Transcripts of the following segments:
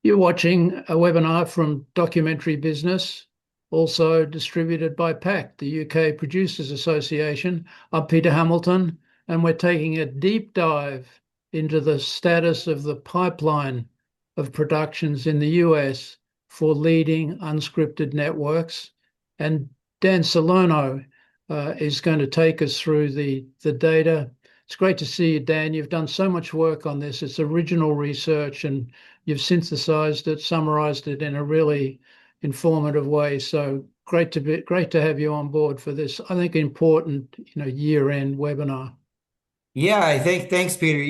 You're watching a webinar from Documentary Business, also distributed by PACT, the UK Producers Association. I'm Peter Hamilton, and we're taking a deep dive into the status of the pipeline of productions in the US for leading unscripted networks. And Dan Salerno is going to take us through the data. It's great to see you, Dan. You've done so much work on this. It's original research, and you've synthesized it, summarized it in a really informative way. So great to have you on board for this, I think, important, year-end webinar. Yeah, thanks, Peter.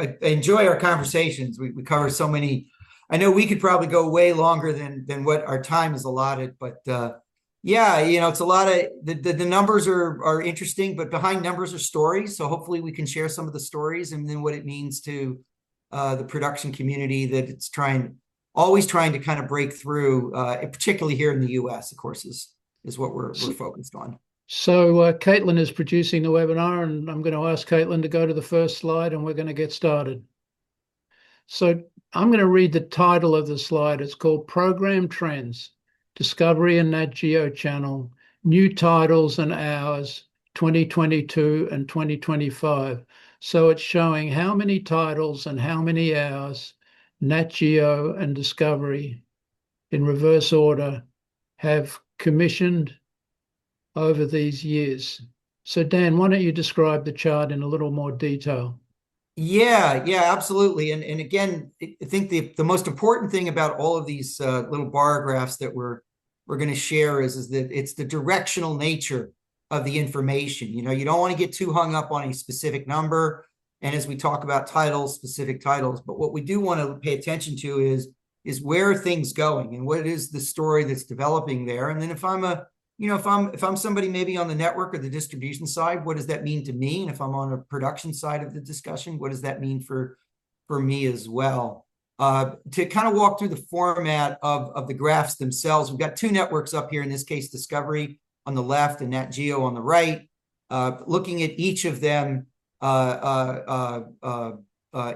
I enjoy our conversations. We cover so many. I know we could probably go way longer than what our time is allotted, but yeah, it's a lot of the numbers are interesting, but behind numbers are stories. So hopefully we can share some of the stories and then what it means to the production community that it's always trying to kind of break through, particularly here in the U.S. Of course, is what we're focused on. So Caitlin is producing the webinar, and I'm going to ask Caitlin to go to the first slide, and we're going to get started. So I'm going to read the title of the slide. It's called Program Trends, Discovery and Nat Geo Channel, New Titles and Hours, 2022 and 2025. So it's showing how many titles and how many hours Nat Geo and Discovery, in reverse order, have commissioned over these years. So Dan, why don't you describe the chart in a little more detail? Yeah, absolutely. And again, I think the most important thing about all of these little bar graphs that we're going to share is that it's the directional nature of the information. You don't want to get too hung up on a specific number. And as we talk about titles, specific titles, but what we do want to pay attention to is where are things going and what is the story that's developing there. And then if I'm somebody maybe on the network or the distribution side, what does that mean to me? And if I'm on a production side of the discussion, what does that mean for me as well? To kind of walk through the format of the graphs themselves, we've got two networks up here, in this case, Discovery on the left and Nat Geo on the right. Looking at each of them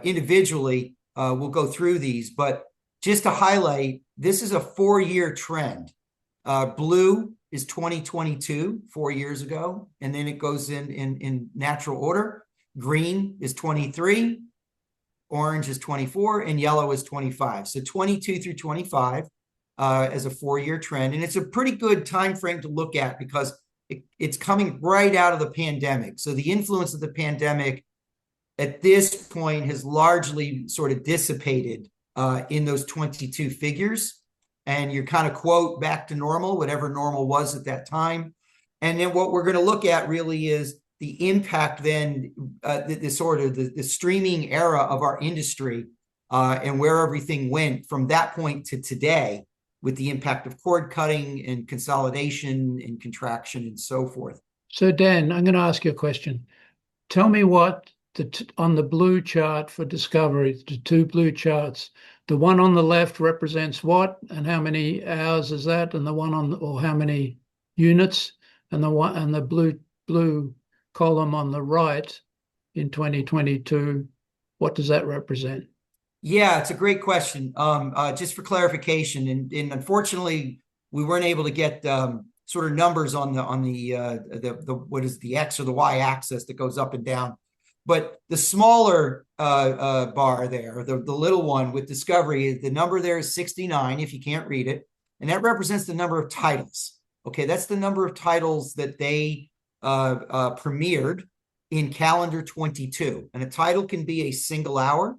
individually, we'll go through these. But just to highlight, this is a 4-year trend. Blue is 2022, 4 years ago, and then it goes in natural order. Green is 23, orange is 24, and yellow is 25. So 22 through 25 as a 4-year trend. And it's a pretty good time frame to look at because it's coming right out of the pandemic. So the influence of the pandemic at this point has largely sort of dissipated in those 22 figures. And you kind of quote back to normal, whatever normal was at that time. And then what we're going to look at really is the impact then, the streaming era of our industry and where everything went from that point to today with the impact of cord cutting and consolidation and contraction and so forth. So Dan, I'm going to ask you a question. Tell me what on the blue chart for Discovery, the two blue charts, the one on the left represents what and how many hours is that, and the one or how many units, and the blue column on the right in 2022, what does that represent? Yeah, it's a great question. Just for clarification, and unfortunately, we weren't able to get sort of numbers on the what is the X or the Y axis that goes up and down. But the smaller bar there, the little one with Discovery, the number there is 69 if you can't read it. And that represents the number of titles. Okay, that's the number of titles that they premiered in calendar 22. And a title can be a single hour.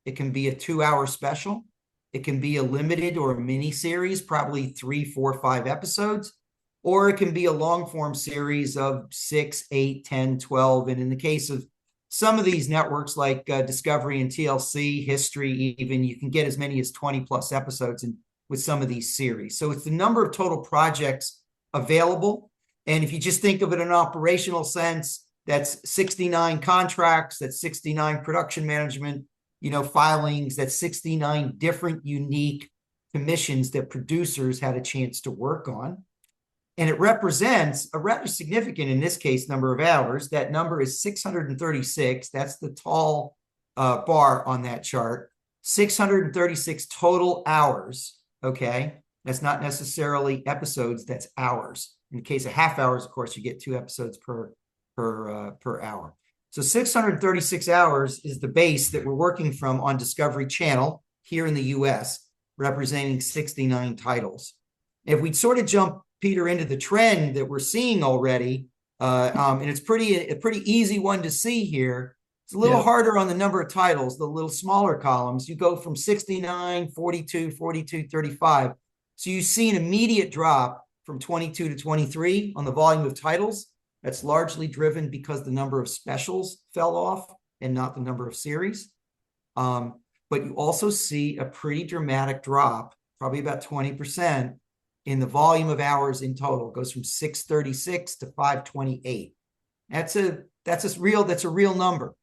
It can be a 2-hour special. It can be a limited or a mini series, probably 3, 4, 5 episodes. Or it can be a long form series of 6, 8, 10, 12. And in the case of some of these networks like Discovery and TLC, History, even, you can get as many as 20 plus episodes with some of these series. So it's the number of total projects available. And if you just think of it in an operational sense, that's 69 contracts, that's 69 production management, filings, that's 69 different unique commissions that producers had a chance to work on. And it represents a rather significant, in this case, number of hours. That number is 636. That's the tall bar on that chart. 636 total hours. Okay. That's not necessarily episodes, that's hours. In the case of half hours, of course, you get 2 episodes per hour. So 636 hours is the base that we're working from on Discovery Channel here in the US, representing 69 titles. If we'd sort of jump, Peter, into the trend that we're seeing already, and it's a pretty easy one to see here. It's a little harder on the number of titles, the little smaller columns. You go from 69, 42, 42, 35. So you see an immediate drop from 22 to 23 on the volume of titles. That's largely driven because the number of specials fell off and not the number of series. But you also see a pretty dramatic drop, probably about 20%, in the volume of hours in total. It goes from 636 to 528. That's a real number.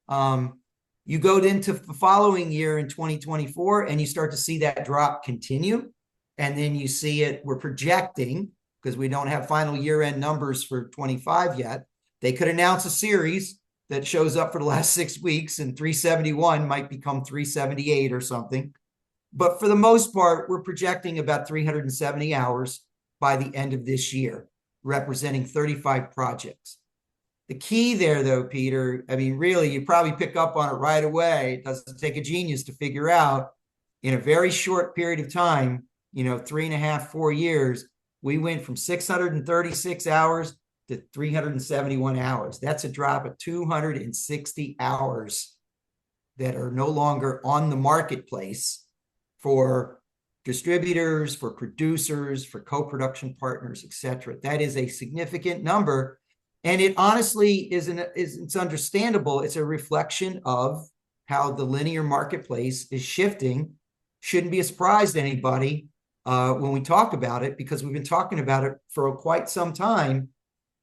You go into the following year in 2024 and you start to see that drop continue. And then you see it, we're projecting, because we don't have final year-end numbers for 25 yet. They could announce a series that shows up for the last 6 weeks, and 371 might become 378 or something. But for the most part, we're projecting about 370 hours by the end of this year, representing 35 projects. The key there, though, Peter, I mean, really, you probably pick up on it right away. It doesn't take a genius to figure out, in a very short period of time, 3.5, 4 years, we went from 636 hours to 371 hours. That's a drop of 260 hours that are no longer on the marketplace for distributors, for producers, for co-production partners, etc. That is a significant number. And it honestly it's understandable. It's a reflection of how the linear marketplace is shifting. Shouldn't be a surprise to anybody when we talk about it, because we've been talking about it for quite some time.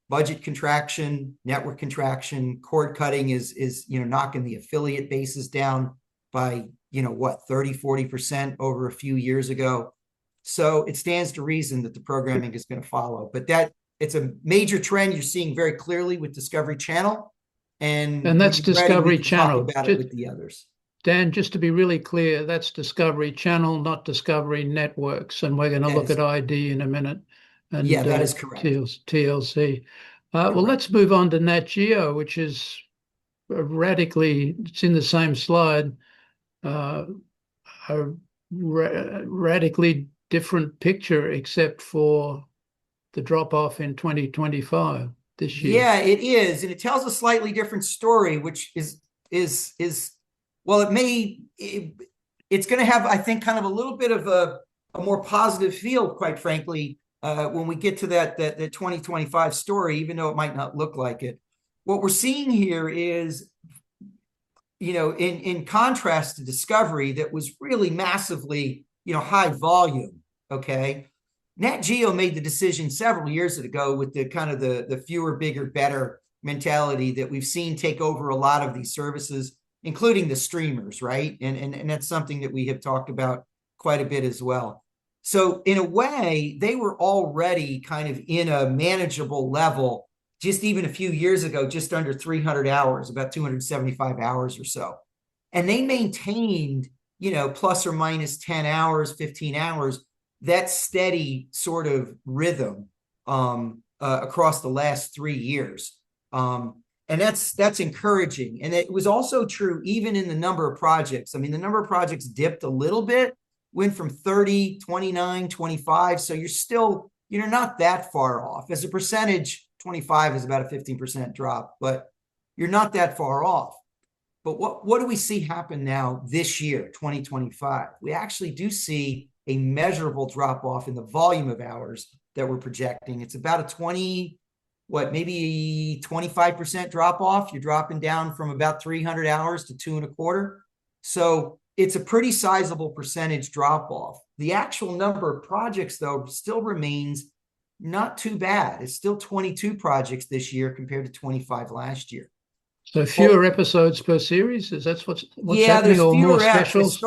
Budget contraction, network contraction, cord cutting is knocking the affiliate bases down by 30-40% over a few years ago. So it stands to reason that the programming is going to follow. But it's a major trend you're seeing very clearly with Discovery Channel, and that's Discovery Channel. Talk about it with the others. Dan, just to be really clear, that's Discovery Channel, not Discovery Networks. And we're going to look at ID in a minute. And, yeah, that is correct. TLC. Well, let's move on to Nat Geo, which is it's in the same slide, a radically different picture, except for the drop-off in 2025 this year. Yeah, it is. And it tells a slightly different story, which is well, it's going to have, I think, kind of a little bit of a more positive feel, quite frankly, when we get to that 2025 story, even though it might not look like it. What we're seeing here is, in contrast to Discovery, that was really massively, high volume. Okay. Nat Geo made the decision several years ago with the kind of the fewer, bigger, better mentality that we've seen take over a lot of these services, including the streamers, right? And that's something that we have talked about quite a bit as well. So in a way, they were already kind of in a manageable level just even a few years ago, just under 300 hours, about 275 hours or so. And they maintained, plus or minus 10 hours, 15 hours, that steady sort of rhythm across the last 3 years. And that's encouraging. And it was also true even in the number of projects. I mean, the number of projects dipped a little bit, went from 30, 29, 25. So you're not that far off. As a percentage, 25 is about a 15% drop, but you're not that far off. But what do we see happen now this year, 2025? We actually do see a measurable drop off in the volume of hours that we're projecting. It's about a maybe 25% drop off. You're dropping down from about 300 hours to 2.25. So it's a pretty sizable percentage drop off. The actual number of projects, though, still remains not too bad. It's still 22 projects this year compared to 25 last year. So fewer episodes per series? Is that what's happening, there's or fewer more specials?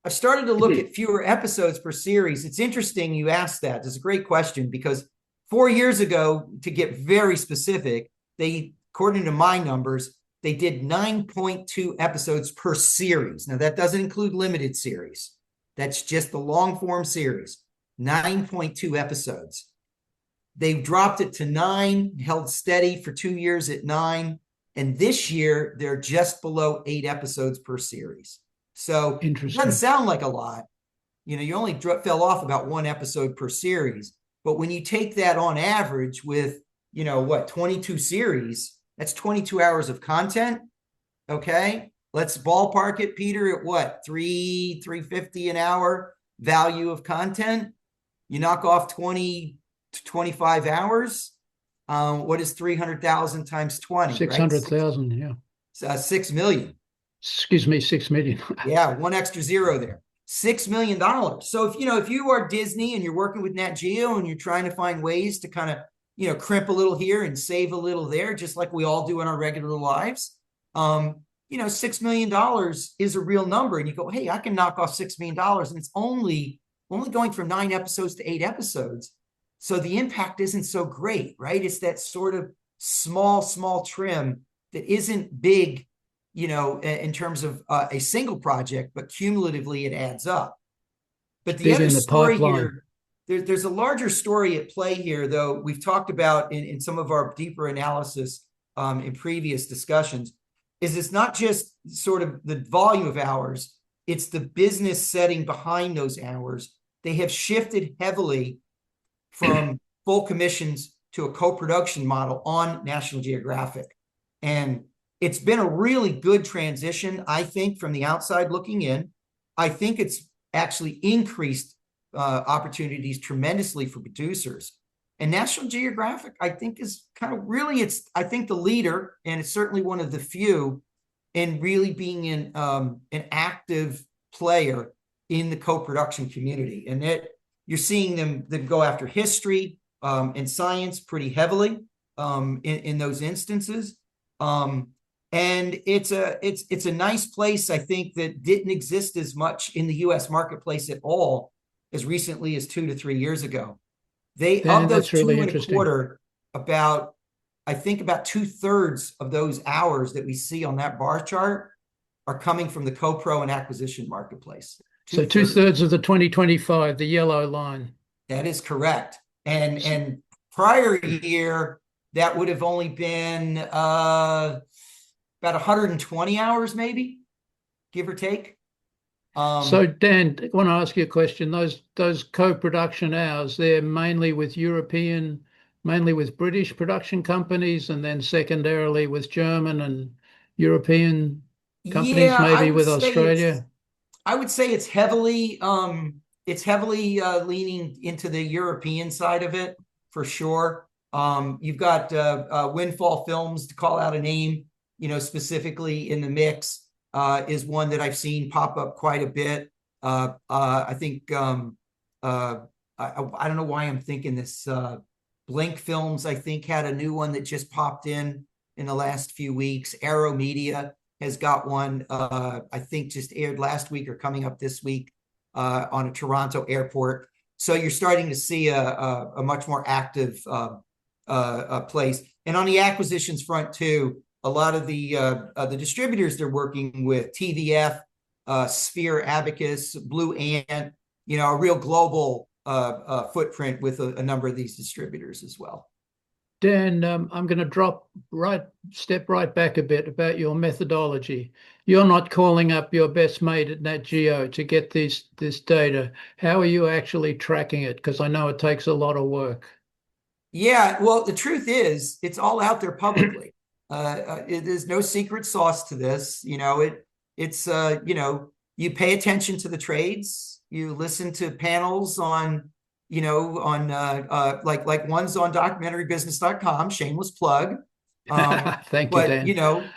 I've started to look at fewer episodes per series. It's interesting you asked that. It's a great question, because 4 years ago, to get very specific, according to my numbers, they did 9.2 episodes per series. Now, that doesn't include limited series. That's just the long form series, 9.2 episodes. They dropped it to 9, held steady for 2 years at 9. And this year, they're just below 8 episodes per series. So it doesn't sound like a lot. You only fell off about 1 episode per series. But when you take that on average with, 22 series, that's 22 hours of content. Okay. Let's ballpark it, Peter, at what? $350 an hour value of content. You knock off 20 to 25 hours. What is 300,000 times 20? 600,000, right? Yeah. 6 million. Excuse me, 6 million. Yeah, one extra zero there. $6 million. So if you are Disney and you're working with Nat Geo and you're trying to find ways to kind of, crimp a little here and save a little there, just like we all do in our regular lives, $6 million is a real number. And you go, hey, I can knock off $6 million. And it's only going from 9 episodes to 8 episodes. So the impact isn't so great, right? It's that sort of small trim that isn't big, in terms of a single project, but cumulatively it adds up. But the other story here, there's a larger story at play here, though we've talked about in some of our deeper analysis in previous discussions, is it's not just sort of the volume of hours, it's the business setting behind those hours. They have shifted heavily from full commissions to a co-production model on National Geographic. And it's been a really good transition, I think, from the outside looking in. I think it's actually increased opportunities tremendously for producers. And National Geographic, I think, is kind of really, I think, the leader, and it's certainly one of the few in really being an active player in the co-production community. And you're seeing them go after history and science pretty heavily in those instances. And it's a nice place, I think, that didn't exist as much in the U.S. marketplace at all as recently as 2 to 3 years ago. Of those really 2.25, about 2/3 of those hours that we see on that bar chart are coming from the co-pro and acquisition marketplace. So 2/3 of the 2025, the yellow line. That is correct. And prior year, that would have only been about 120 hours, maybe, give or take. So Dan, I want to ask you a question. Those co-production hours, they're mainly with British production companies, and then secondarily with German and European companies, maybe with Australia. I would say it's heavily leaning into the European side of it for sure. You've got Windfall Films, to call out a name, specifically in the mix. Is one that I've seen pop up quite a bit. I think I don't know why I'm thinking this. Blink Films, I think, had a new one that just popped in the last few weeks. Arrow Media has got one. I think just aired last week or coming up this week on a Toronto airport. So you're starting to see a much more active place. And on the acquisitions front too, a lot of the distributors they're working with, TVF, Sphere, Abacus, Blue Ant, a real global footprint with a number of these distributors as well. Dan, I'm going to step right back a bit about your methodology. You're not calling up your best mate at Nat Geo to get this data. How are you actually tracking it? Because I know it takes a lot of work. Yeah, well, the truth is, it's all out there publicly. There's no secret sauce to this. It's you pay attention to the trades, you listen to panels on like one's on documentarybusiness.com, shameless plug. Thank you, Dan.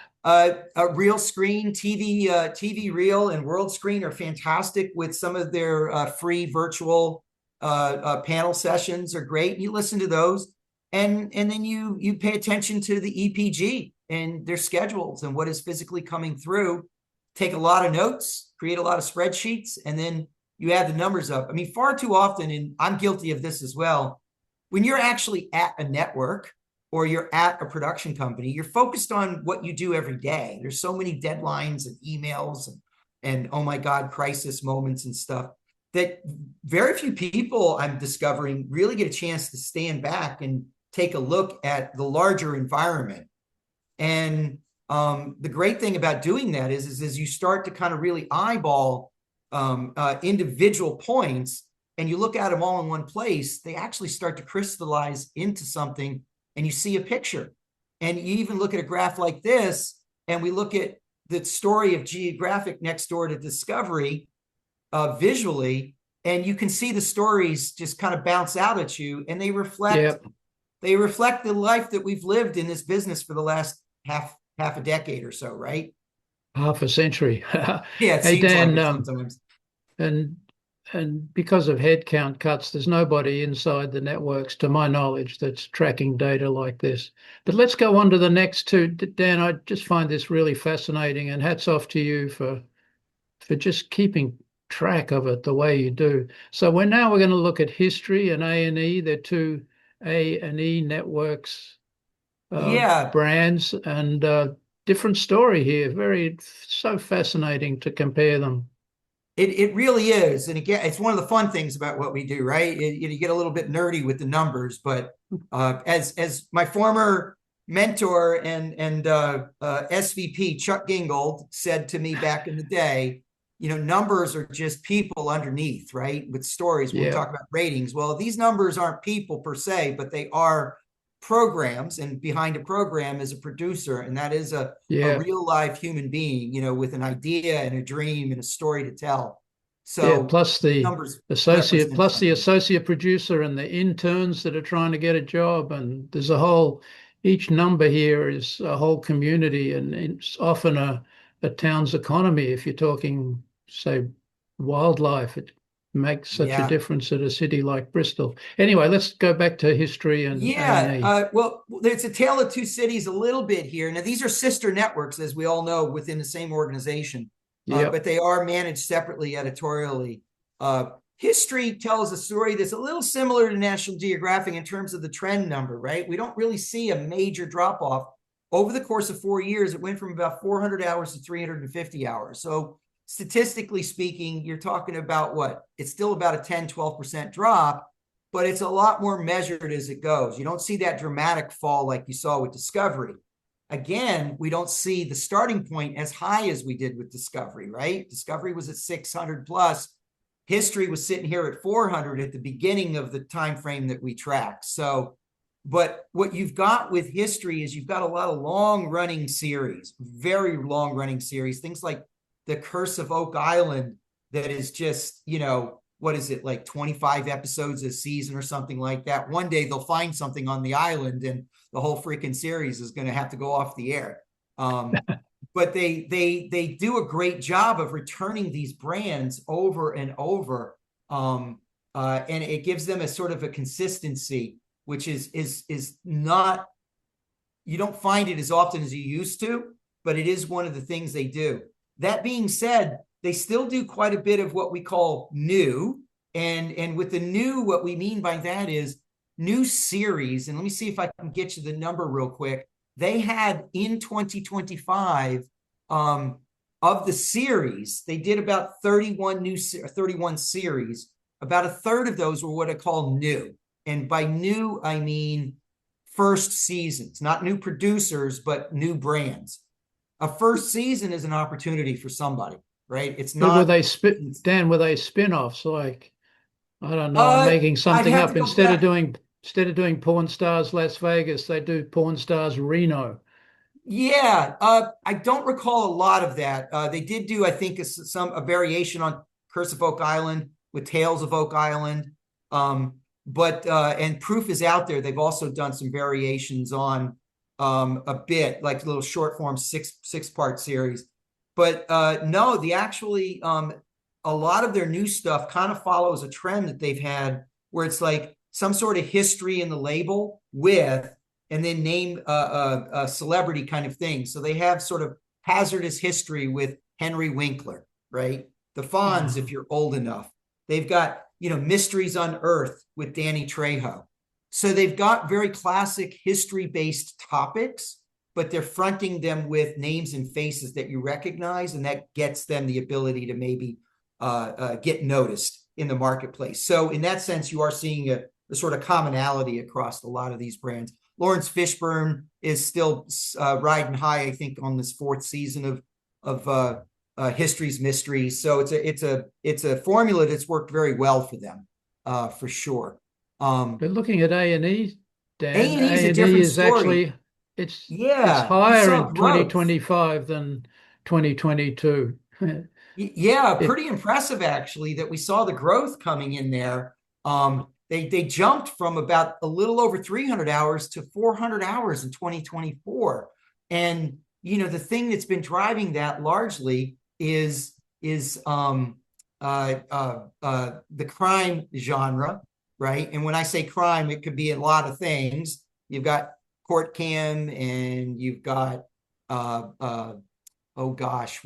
Real Screen, TV Reel and World Screen are fantastic with some of their free virtual panel sessions are great. You listen to those. And then you pay attention to the EPG and their schedules and what is physically coming through. Take a lot of notes, create a lot of spreadsheets, and then you add the numbers up. I mean, far too often, and I'm guilty of this as well, when you're actually at a network, or you're at a production company, you're focused on what you do every day. There's so many deadlines and emails and oh my God, crisis moments and stuff that very few people, I'm discovering, really get a chance to stand back and take a look at the larger environment. And the great thing about doing that is as you start to kind of really eyeball individual points and you look at them all in one place, they actually start to crystallize into something, and you see a picture. And you even look at a graph like this, and we look at the story of Geographic next door to Discovery visually, and you can see the stories just kind of bounce out at you, and Yep. they reflect the life that we've lived in this business for the last half a decade or so, right? Half a century. Yeah, it Hey, seems like Dan, it sometimes. and because of headcount cuts, there's nobody inside the networks, to my knowledge, that's tracking data like this. But let's go on to the next two. Dan, I just find this really fascinating, and hats off to you for just keeping track of it the way you do. So we're going to look at history and A&E. They're two A&E networks, Yeah, brands, and different story here. Very so fascinating to compare them. it really is. And again, it's one of the fun things about what we do, right? You get a little bit nerdy with the numbers, but as my former mentor and SVP Chuck Gingold said to me back in the day, numbers are just people underneath, right? With stories, when we Yeah, talk about ratings, well, these numbers aren't people per se, but they are programs, and behind a program is a producer, and that is a yeah. real live human being, with an idea and a dream and a story to tell. Yeah, So numbers represent plus the something. associate producer and the interns that are trying to get a job. And there's each number here is a whole community, and it's often a town's economy. If you're talking, say, wildlife, it makes such a Yeah. difference at a city like Bristol. Anyway, let's go back to history and Yeah, A&E. well, there's a tale of two cities a little bit here. Now, these are sister networks, as we all know, within the same organization, Yep, but they are managed separately editorially. History tells a story that's a little similar to National Geographic in terms of the trend number, right? We don't really see a major drop off. Over the course of 4 years, it went from about 400 hours to 350 hours. So, statistically speaking, you're talking about what? It's still about a 10, 12% drop, but it's a lot more measured as it goes. You don't see that dramatic fall like you saw with Discovery. Again, we don't see the starting point as high as we did with Discovery, right? Discovery was at 600 plus. History was sitting here at 400 at the beginning of the time frame that we track. So, but what you've got with history is you've got a lot of long running series, very long running series, things like The Curse of Oak Island, that is just, what is it, like 25 episodes a season or something like that. One day they'll find something on the island and the whole freaking series is going to have to go off the air. But they do a great job of returning these brands over and over, and it gives them a sort of a consistency, which is not, you don't find it as often as you used to, but it is one of the things they do. That being said, they still do quite a bit of what we call new. And with the new, what we mean by that is new series. And let me see if I can get you the number real quick. They had in 2025, of the series, they did about 31 series. About a third of those were what I call new. And by new, I mean first seasons, not new producers, but new brands. A first season is an opportunity for somebody, right? It's but not. Dan, were they spin-offs like, I don't know, I'm making I'd something have up. to go back. Instead of doing Porn Stars Las Vegas, they do Porn Stars Reno. Yeah, I don't recall a lot of that. They did do, I think, a variation on Curse of Oak Island with Tales of Oak Island. But and Proof is out there. They've also done some variations on a bit, like a little short form six-part series. But no, the actually a lot of their new stuff kind of follows a trend that they've had where it's like some sort of history in the label with, and then name a celebrity kind of thing. So they have sort of hazardous history with Henry Winkler, right? The Fonz, if Oh. you're old enough. They've got, Mysteries Unearthed with Danny Trejo. So they've got very classic history-based topics, but they're fronting them with names and faces that you recognize, and that gets them the ability to maybe get noticed in the marketplace. So in that sense, you are seeing a sort of commonality across a lot of these brands. Lawrence Fishburne is still riding high, I think, on this fourth season of History's Mysteries. So it's a formula that's worked very well for them, for sure. But looking at A&E, Dan, A&E is a A&E different is story. actually it's Yeah, you higher saw in growth. 2025 than 2022. Yeah, It pretty impressive actually that we saw the growth coming in there. They jumped from about a little over 300 hours to 400 hours in 2024. And the thing that's been driving that largely is the crime genre, right? And when I say crime, it could be a lot of things. You've got court cam, and you've got oh gosh,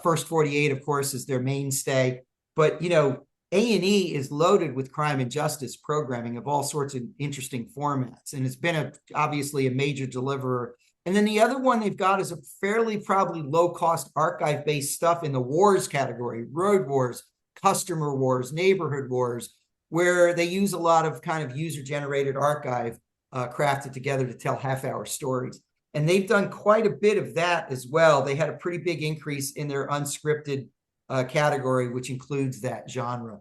First 48, of course, is their mainstay. But A&E is loaded with crime and justice programming of all sorts of interesting formats, and it's been obviously a major deliverer. And then the other one they've got is a fairly probably low cost archive based stuff in the wars category: road wars, customer wars, neighborhood wars, where they use a lot of kind of user generated archive crafted together to tell half-hour stories. And they've done quite a bit of that as well. They had a pretty big increase in their unscripted category, which includes that genre.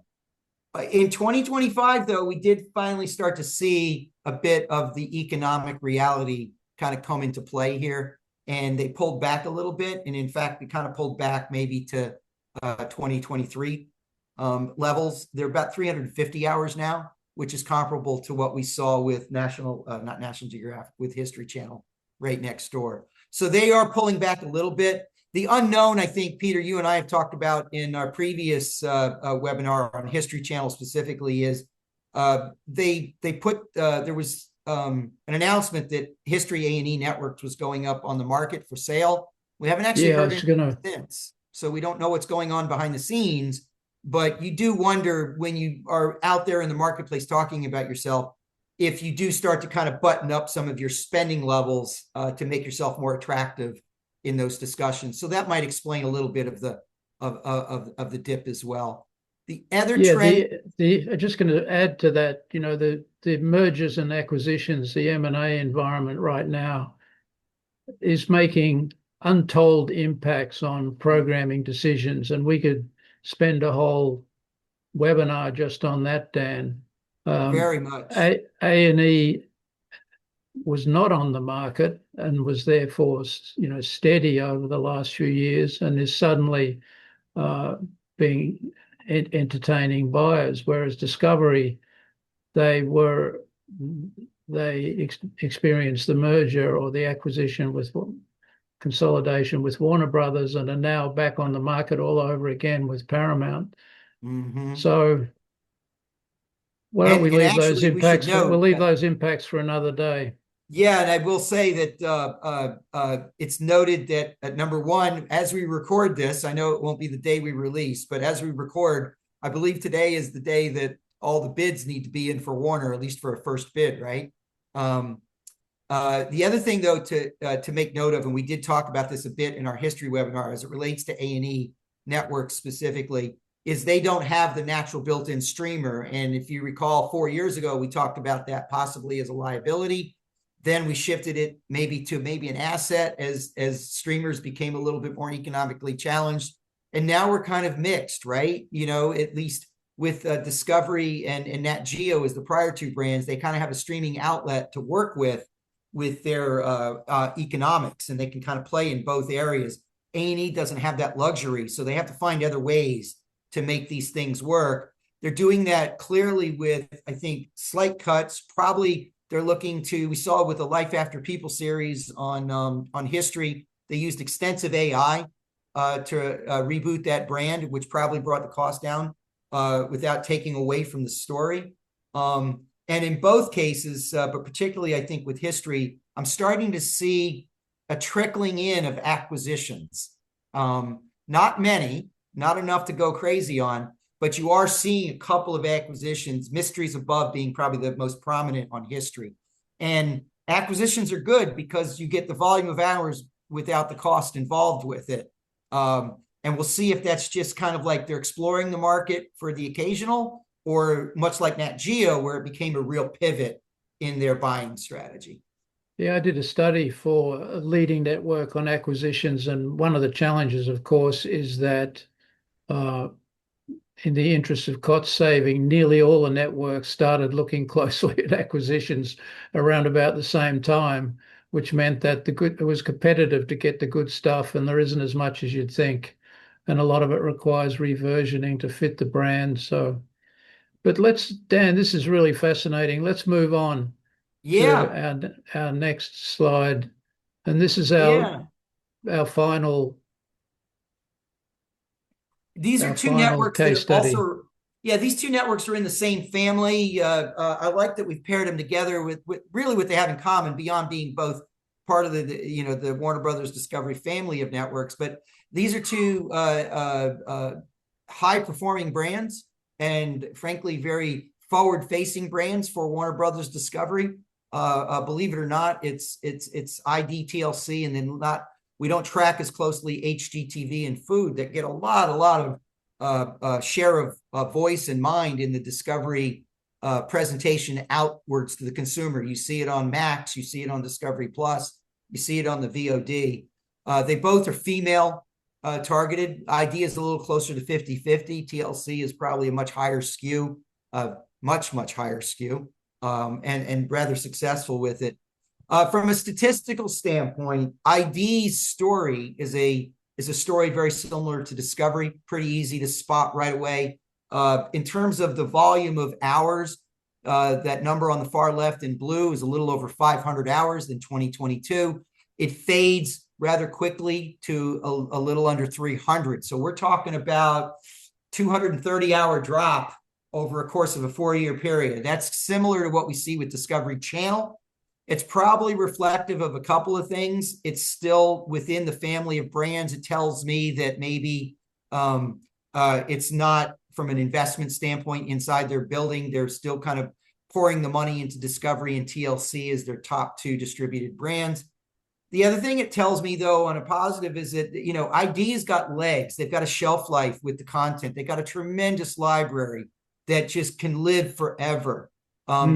In 2025, though, we did finally start to see a bit of the economic reality kind of come into play here. And they pulled back a little bit. And in fact, we kind of pulled back maybe to 2023 levels. They're about 350 hours now, which is comparable to what we saw with not National Geographic, with History Channel right next door. So they are pulling back a little bit. The unknown, I think, Peter, you and I have talked about in our previous webinar on History Channel specifically, is they put there was an announcement that History A&E Networks was going up on the market for sale. We haven't actually yeah, heard it's anything gonna since, so we don't know what's going on behind the scenes. But you do wonder, when you are out there in the marketplace talking about yourself, if you do start to kind of button up some of your spending levels to make yourself more attractive in those discussions. So that might explain a little bit of the dip as well. The other yeah trend, the I'm just going to add to that. The mergers and acquisitions, the M&A environment right now is making untold impacts on programming decisions, and we could spend a whole webinar just on that, Dan. very much. A&E was not on the market and was therefore, steady over the last few years, and is suddenly uh, being entertaining buyers. Whereas Discovery, they were experienced the merger or the acquisition with consolidation with Warner Brothers, and are now back on the market all over again with Paramount. Mm-hmm. So why don't And we and leave those actually, we should impacts we'll note leave that. those impacts for another day. Yeah, and I will say that it's noted that at number one, as we record this, I know it won't be the day we release, but as we record, I believe today is the day that all the bids need to be in for Warner, at least for a first bid, right? The other thing, though, to make note of, and we did talk about this a bit in our history webinar as it relates to A&E Networks specifically, is they don't have the natural built-in streamer. And if you recall, 4 years ago, we talked about that possibly as a liability. Then we shifted it maybe to an asset as streamers became a little bit more economically challenged. And now we're kind of mixed, right? At least with Discovery and Nat Geo as the prior two brands, they kind of have a streaming outlet to work with their economics, and they can kind of play in both areas. A&E doesn't have that luxury, so they have to find other ways to make these things work. They're doing that clearly with, I think, slight cuts. Probably they're looking to, we saw with the Life After People series on history, they used extensive AI to reboot that brand, which probably brought the cost down without taking away from the story. And in both cases, but particularly I think with history, I'm starting to see a trickling in of acquisitions. Not many, not enough to go crazy on, but you are seeing a couple of acquisitions, Mysteries Above being probably the most prominent on history. And acquisitions are good because you get the volume of hours without the cost involved with it. And we'll see if that's just kind of like they're exploring the market for the occasional, or much like Nat Geo, where it became a real pivot in their buying strategy. Yeah, I did a study for a leading network on acquisitions, and one of the challenges, of course, is that uh, in the interest of cost saving, nearly all the networks started looking closely at acquisitions around about the same time, which meant that it was competitive to get the good stuff, and there isn't as much as you'd think. And a lot of it requires reversioning to fit the brand. So, but Dan, this is really fascinating. Let's move on to Yeah, our next slide. And this is yeah. our final These are our two final networks case that study. also, yeah, these two networks are in the same family. I like that we've paired them together with really what they have in common beyond being both part of the Warner Brothers Discovery family of networks. But these are two high performing brands, and frankly, very forward facing brands for Warner Brothers Discovery. Believe it or not, it's ID TLC, and then not we don't track as closely HGTV and Food that get a lot of share of voice and mind in the Discovery presentation outwards to the consumer. You see it on Max, you see it on Discovery Plus, you see it on the VOD. They both are female targeted. ID is a little closer to 50-50. TLC is probably a much higher skew, much higher skew, and rather successful with it. From a statistical standpoint, ID's story is a story very similar to Discovery, pretty easy to spot right away. In terms of the volume of hours, that number on the far left in blue is a little over 500 hours in 2022. It fades rather quickly to a little under 300. So we're talking about 230-hour drop over a course of a 4-year period. That's similar to what we see with Discovery Channel. It's probably reflective of a couple of things. It's still within the family of brands. It tells me that maybe it's not from an investment standpoint inside their building. They're still kind of pouring the money into Discovery and TLC as their top two distributed brands. The other thing it tells me, though, on a positive is that, ID's got legs. They've got a shelf life with the content. They've got a tremendous library that just can live forever.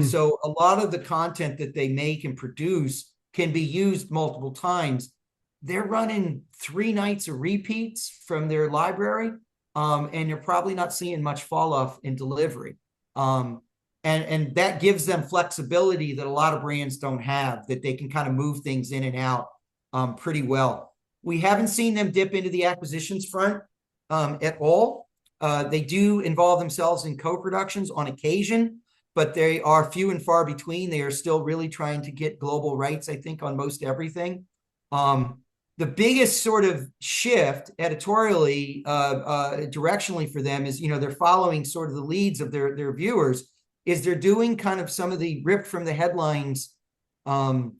So a lot of the content that they make and produce can be used multiple times. They're running 3 nights of repeats from their library, and you're probably not seeing much fall off in delivery. And that gives them flexibility that a lot of brands don't have, that they can kind of move things in and out pretty well. We haven't seen them dip into the acquisitions front at all. They do involve themselves in co-productions on occasion, but they are few and far between. They are still really trying to get global rights, I think, on most everything. The biggest sort of shift editorially, directionally for them is, they're following sort of the leads of their viewers, is they're doing kind of some of the ripped from the headlines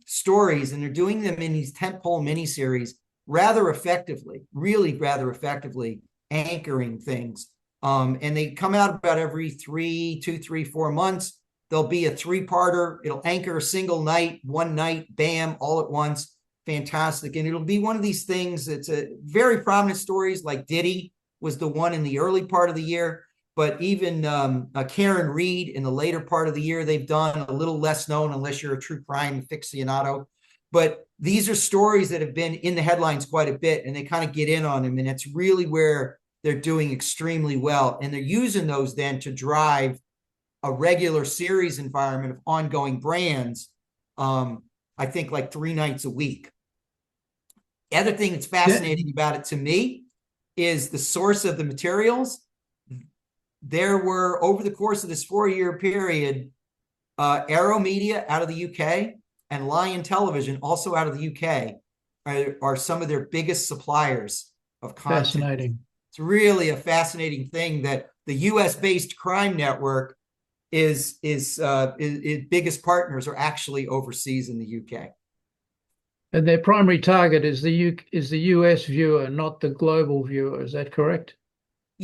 stories, and they're doing them in these tentpole miniseries rather effectively, really rather effectively anchoring things. And they come out about every 4 months. There'll be a 3-parter. It'll anchor a single night, one night, bam, all at once. Fantastic. And it'll be one of these things that's a very prominent stories, like Diddy was the one in the early part of the year. But even Karen Reed in the later part of the year, they've done a little less known unless you're a true crime aficionado. But these are stories that have been in the headlines quite a bit, and they kind of get in on them. And it's really where they're doing extremely well. And they're using those then to drive a regular series environment of ongoing brands, I think like 3 nights a week. The other thing that's fascinating about it to me is the source of the materials. There were, over the course of this 4-year period, Arrow Media out of the UK and Lion Television, also out of the UK, are some of their biggest suppliers of content. Fascinating. It's really a fascinating thing that the US-based crime network is biggest partners are actually overseas in the UK. And their primary target is the US viewer, not the global viewer. Is that correct?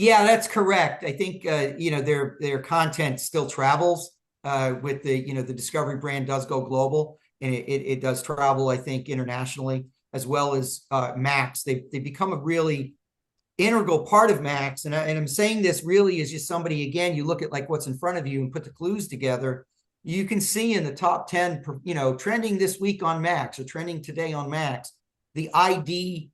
Yeah, that's correct. I think their content still travels with the Discovery brand does go global, and it does travel, I think, internationally as well as Max. They become a really integral part of Max, and I'm saying this really as just somebody, again, you look at like what's in front of you and put the clues together. You can see in the top 10, trending this week on Max or trending today on Max, the ID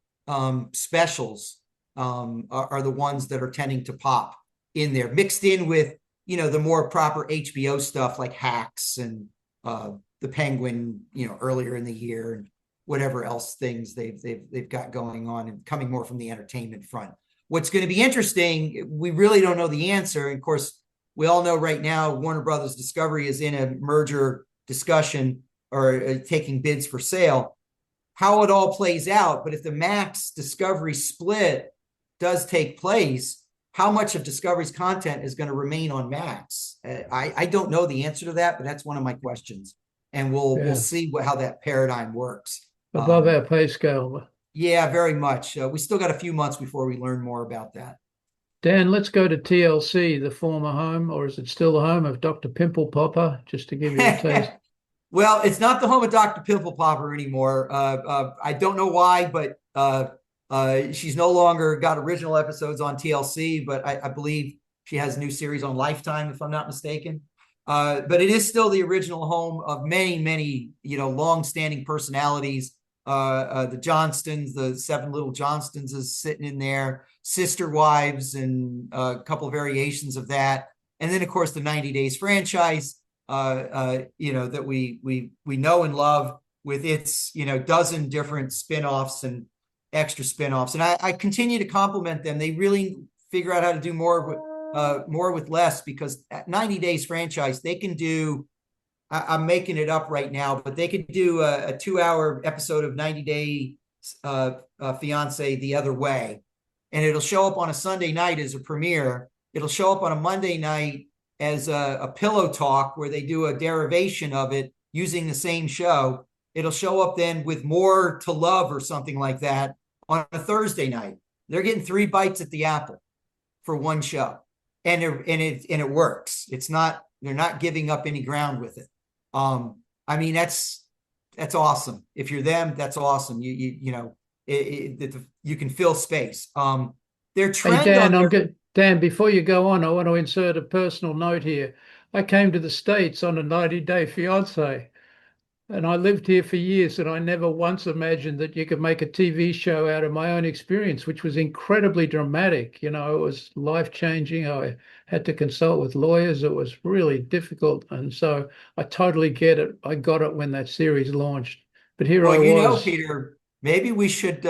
specials are the ones that are tending to pop in there, mixed in with the more proper HBO stuff like Hacks and the Penguin, earlier in the year, and whatever else things they've got going on, and coming more from the entertainment front. What's going to be interesting, we really don't know the answer. And of course, we all know right now Warner Brothers Discovery is in a merger discussion or taking bids for sale. How it all plays out, but if the Max Discovery split does take place, how much of Discovery's content is going to remain on Max? I don't know the answer to that, but that's one of my questions, and we'll see how that paradigm works. Above our pay scale. Yeah, very much. We still got a few months before we learn more about that. Dan, let's go to TLC, the former home, or is it still the home of Dr. Pimple Popper, just to give you a taste? Well, it's not the home of Dr. Pimple Popper anymore. I don't know why, but she's no longer got original episodes on TLC, but I believe she has a new series on Lifetime, if I'm not mistaken. But it is still the original home of many, many, long-standing personalities. The Johnstons, the Seven Little Johnstons is sitting in there, Sister Wives, and a couple of variations of that. And then, of course, the 90 Days franchise, that we know and love, with its, dozen different spinoffs and extra spinoffs. And I continue to compliment them. They really figure out how to do more with less, because at 90 Days franchise, they can do, I'm making it up right now, but they could do a 2-hour episode of 90 Day Fiance the other way. And it'll show up on a Sunday night as a premiere. It'll show up on a Monday night as a pillow talk where they do a derivation of it using the same show. It'll show up then with More to Love or something like that on a Thursday night. They're getting 3 bites at the apple for one show. And it works. They're not giving up any ground with it. I mean, that's awesome. If you're them, that's awesome. You can fill space. Their trend. Hey, Dan, before you go on, I want to insert a personal note here. I came to the States on a 90-day fiance, and I lived here for years, and I never once imagined that you could make a TV show out of my own experience, which was incredibly dramatic. It was life-changing. I had to consult with lawyers. It was really difficult. And so I totally get it. I got it when that series launched. But here I was. Peter, maybe we should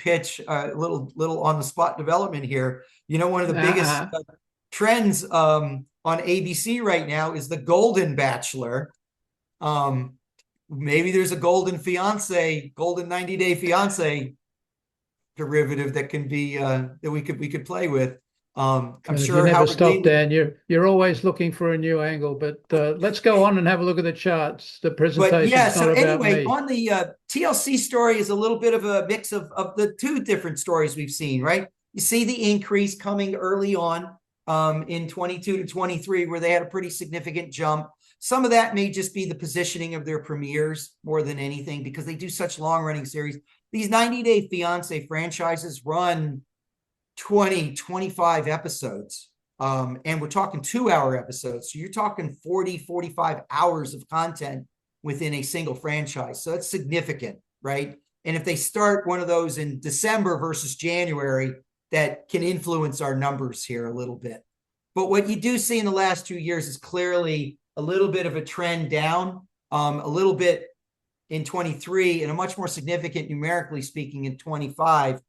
pitch a little on the spot development here. One of the biggest trends on ABC right now is the Golden Bachelor. Maybe there's a Golden 90 Day Fiance derivative that can be that we could play with. I'm sure you never stop, Dan. You're always looking for a new angle. But let's go on and have a look at the charts. The presentation. Yeah. So anyway, on the TLC story is a little bit of a mix of the two different stories we've seen. Right. You see the increase coming early on in 22 to 23, where they had a pretty significant jump. Some of that may just be the positioning of their premieres more than anything, because they do such long-running series. These 90 Day Fiance franchises run 20, 25 episodes. And we're talking 2-hour episodes. So you're talking 40, 45 hours of content within a single franchise. So it's significant, right? And if they start one of those in December versus January, that can influence our numbers here a little bit. But what you do see in the last 2 years is clearly a little bit of a trend down, a little bit in 23, and a much more significant, numerically speaking, in 25.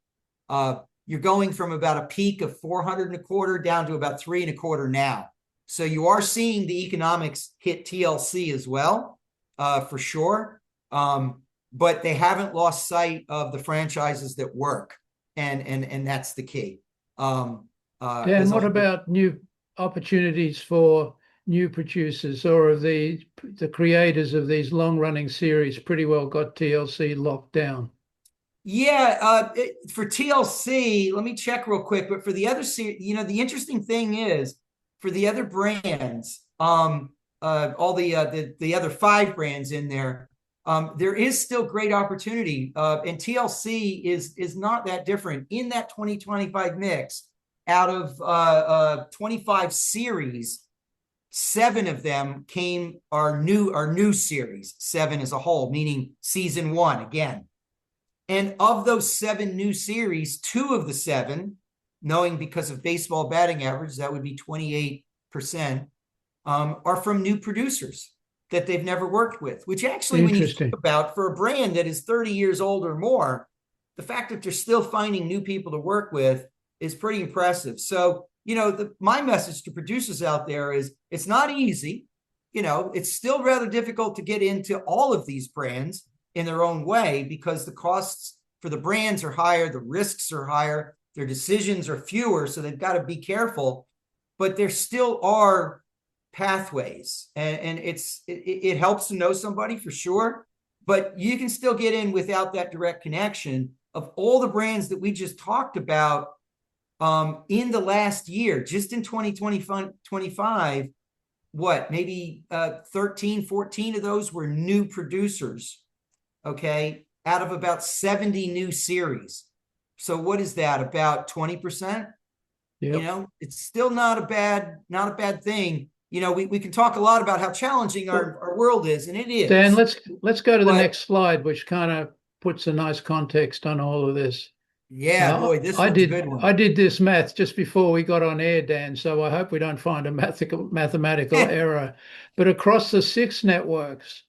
You're going from about a peak of 400 and a quarter down to about 3 and a quarter now. So you are seeing the economics hit TLC as well, for sure. But they haven't lost sight of the franchises that work, and that's the key. And what about new opportunities for new producers, or of the creators of these long-running series pretty well got TLC locked down? Yeah, for TLC, let me check real quick. But for the other series, the interesting thing is for the other brands, all the other five brands in there, there is still great opportunity. And TLC is not that different in that 2025 mix. Out of 25 series, seven of them are new series. Seven as a whole, meaning season one again. And of those seven new series, two of the seven, knowing because of baseball batting average, that would be 28%, are from new producers that they've never worked with, which actually, when you think Interesting. about for a brand that is 30 years old or more, the fact that they're still finding new people to work with is pretty impressive. So, my message to producers out there is it's not easy. It's still rather difficult to get into all of these brands in their own way because the costs for the brands are higher, the risks are higher, their decisions are fewer, so they've got to be careful. But there still are pathways, and it helps to know somebody for sure. But you can still get in without that direct connection. Of all the brands that we just talked about in the last year, just in 2025, what, maybe 13, 14 of those were new producers, okay, out of about 70 new series. So what is that, about 20%? Yep. It's still not a bad thing. We can talk a lot about how challenging Well, our world is, and it Dan, is. let's go to the But next slide, which kind of puts a nice context on all of this. yeah, boy, this one's a good I one. did this math just before we got on air, Dan, so I hope we don't find a mathematical error. But across the six networks,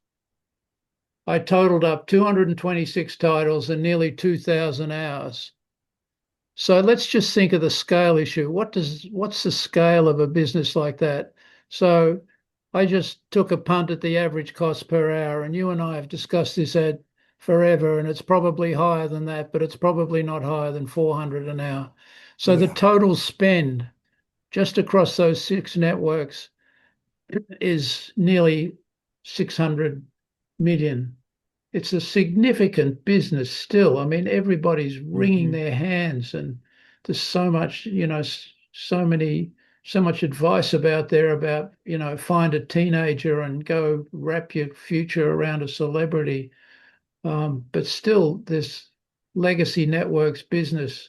I totaled up 226 titles and nearly 2,000 hours. So let's just think of the scale issue. What's the scale of a business like that? So I just took a punt at the average cost per hour, and you and I have discussed this ad forever, and it's probably higher than that, but it's probably not higher than 400 an hour. So the Yeah. total spend just across those six networks is nearly 600 million. It's a significant business still. I mean, everybody's wringing Mhm. their hands, and there's so much, so much advice about there about, find a teenager and go wrap your future around a celebrity. But still, this legacy networks business,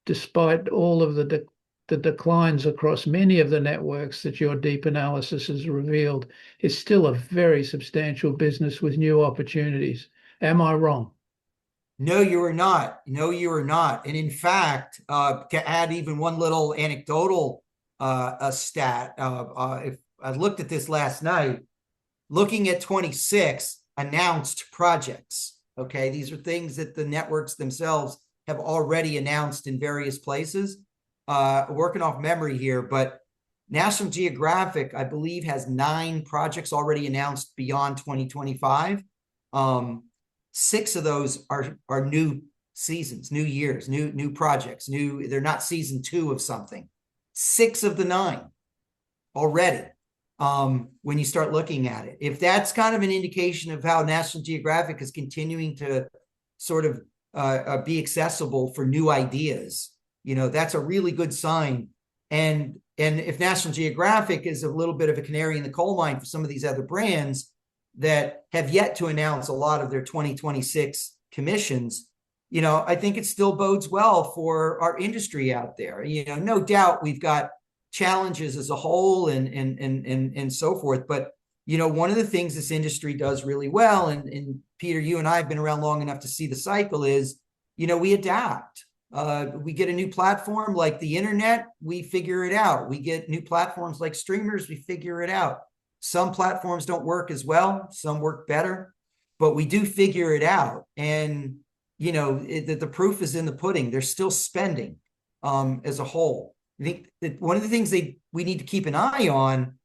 despite all of the declines across many of the networks that your deep analysis has revealed, is still a very substantial business with new opportunities. Am I wrong? No, you are not. No, you are not. And in fact, to add even one little anecdotal a stat, if I looked at this last night, looking at 26 announced projects. Okay, these are things that the networks themselves have already announced in various places. Working off memory here, but National Geographic, I believe, has 9 projects already announced beyond 2025. Um, 6 of those are new seasons, new years, new projects, new. They're not season 2 of something. 6 of the 9 already. When you start looking at it, if that's kind of an indication of how National Geographic is continuing to sort of be accessible for new ideas, that's a really good sign. And if National Geographic is a little bit of a canary in the coal mine for some of these other brands that have yet to announce a lot of their 2026 commissions, I think it still bodes well for our industry out there. No doubt we've got challenges as a whole and so forth. But one of the things this industry does really well, and Peter, you and I have been around long enough to see the cycle, is we adapt. We get a new platform like the internet, we figure it out. We get new platforms like streamers, we figure it out. Some platforms don't work as well, some work better, but we do figure it out. And the proof is in the pudding. They're still spending as a whole. I think that one of the things we need to keep an eye on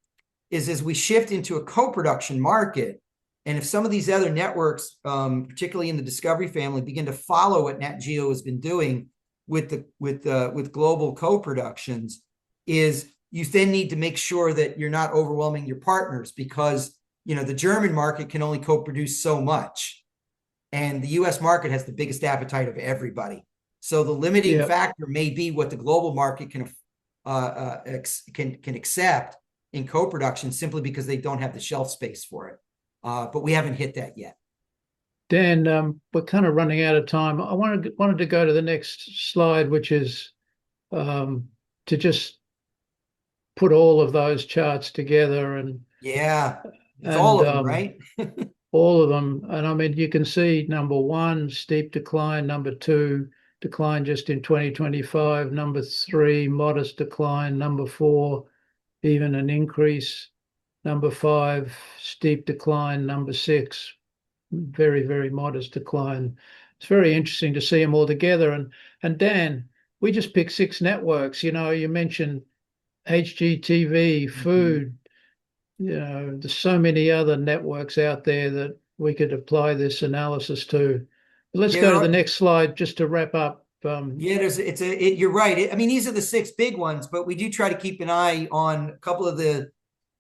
is as we shift into a co-production market, and if some of these other networks, particularly in the Discovery family, begin to follow what Nat Geo has been doing with global co-productions, is you then need to make sure that you're not overwhelming your partners, because the German market can only co-produce so much. and the US market has the biggest appetite of everybody. So the limiting Yeah. factor may be what the global market can accept in co-production, simply because they don't have the shelf space for it. But we haven't hit that yet. Dan, we're kind of running out of time. I wanted to go to the next slide, which is to just put all of those charts together Yeah, it's all and of them, right? all of them. And I mean, you can see number one, steep decline. Number two, decline just in 2025. Number three, modest decline. Number four, even an increase. Number five, steep decline. Number six, very, very modest decline. It's very interesting to see them all together. And Dan, we just picked six networks. You mentioned HGTV, Mhm. food. There's so many other networks out there that we could apply this analysis to. But let's Yeah, go to the next slide just to wrap up. yeah, you're right. I mean, these are the six big ones, but we do try to keep an eye on a couple of the,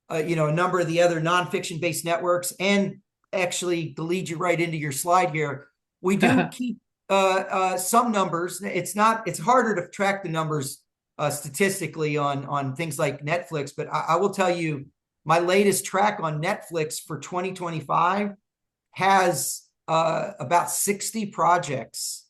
a number of the other nonfiction based networks. And actually, to lead you right into your slide here, we do keep some numbers. It's harder to track the numbers statistically on things like Netflix, but I will tell you, my latest track on Netflix for 2025 has about 60 projects,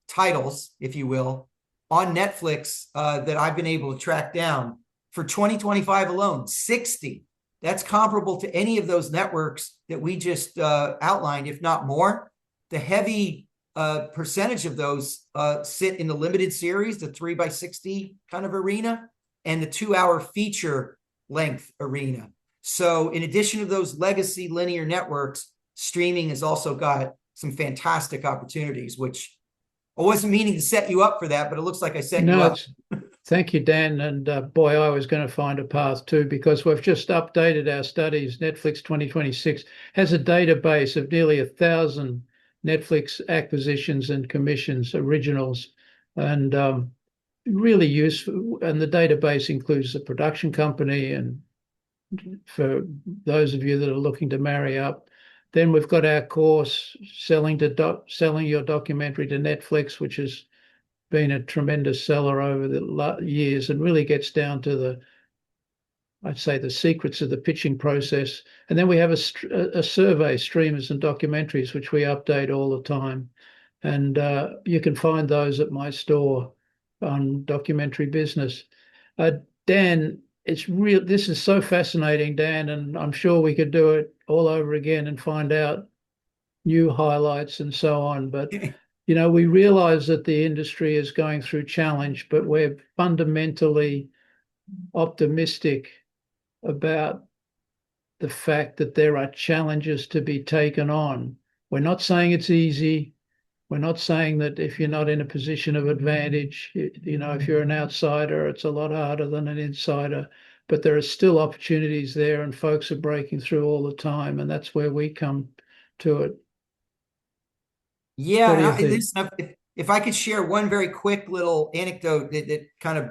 titles, if you will, on Netflix that I've been able to track down for 2025 alone. 60. That's comparable to any of those networks that we just outlined, if not more. The heavy percentage of those sit in the limited series, the 3x60 kind of arena, and the 2-hour feature length arena. So in addition to those legacy linear networks, streaming has also got some fantastic opportunities, which I wasn't meaning to set you up for that, but it looks like I set you no, up. it's Thank you, Dan. And boy, I was going to find a path too, because we've just updated our studies. Netflix 2026 has a database of nearly 1,000 Netflix acquisitions and commissions, originals, and really useful. And the database includes the production company, and for those of you that are looking to marry up. Then we've got our course, selling your documentary to Netflix, which has been a tremendous seller over the years, and really gets down to I'd say, the secrets of the pitching process. And then we have a survey, streamers and documentaries, which we update all the time. And you can find those at my store on Documentary Business. Dan, it's real. This is so fascinating, Dan, and I'm sure we could do it all over again and find out new highlights and so on. But we realize that the industry is going through challenge, but we're fundamentally optimistic about the fact that there are challenges to be taken on. We're not saying it's easy. We're not saying that if you're not in a position of advantage, if you're an outsider, it's a lot harder than an insider. But there are still opportunities there, and folks are breaking through all the time, and that's where we come to it. Yeah, What do and you think? listen, if I could share one very quick little anecdote that kind of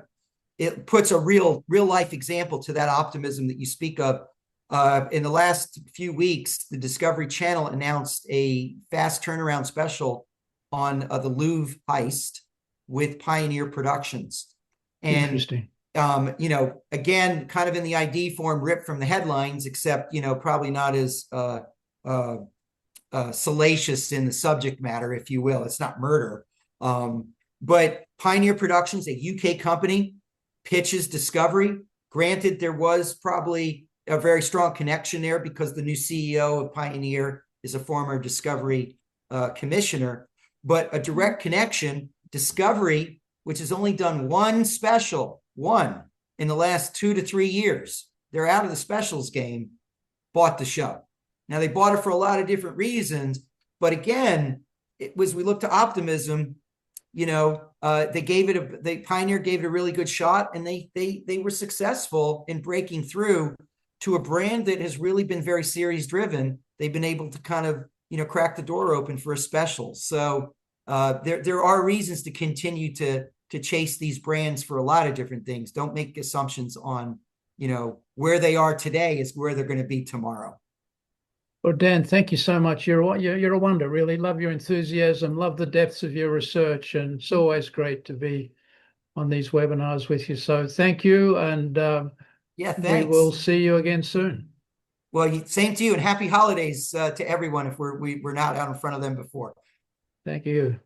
it puts a real life example to that optimism that you speak of. In the last few weeks, the Discovery Channel announced a fast turnaround special on the Louvre heist with Pioneer Productions. And Interesting. again, kind of in the ID form, ripped from the headlines, except probably not as salacious in the subject matter, if you will. It's not murder. But Pioneer Productions, a UK company, pitches Discovery. Granted, there was probably a very strong connection there because the new CEO of Pioneer is a former Discovery commissioner, but a direct connection. Discovery, which has only done one special, one in the last 2 to 3 years, they're out of the specials game, bought the show. Now, they bought it for a lot of different reasons, but again, we look to optimism. Pioneer gave it a really good shot, and they were successful in breaking through to a brand that has really been very series driven. They've been able to kind of crack the door open for a special. So there are reasons to continue to chase these brands for a lot of different things. Don't make assumptions on where they are today is where they're going to be tomorrow. Well, Dan, thank you so much. You're a wonder, really. Love your enthusiasm, love the depths of your research, and it's always great to be on these webinars with you. So thank you, and Yeah, we will thanks. see you again soon. Well, same to you, and happy holidays to everyone if we're not out in front of them before. Thank you.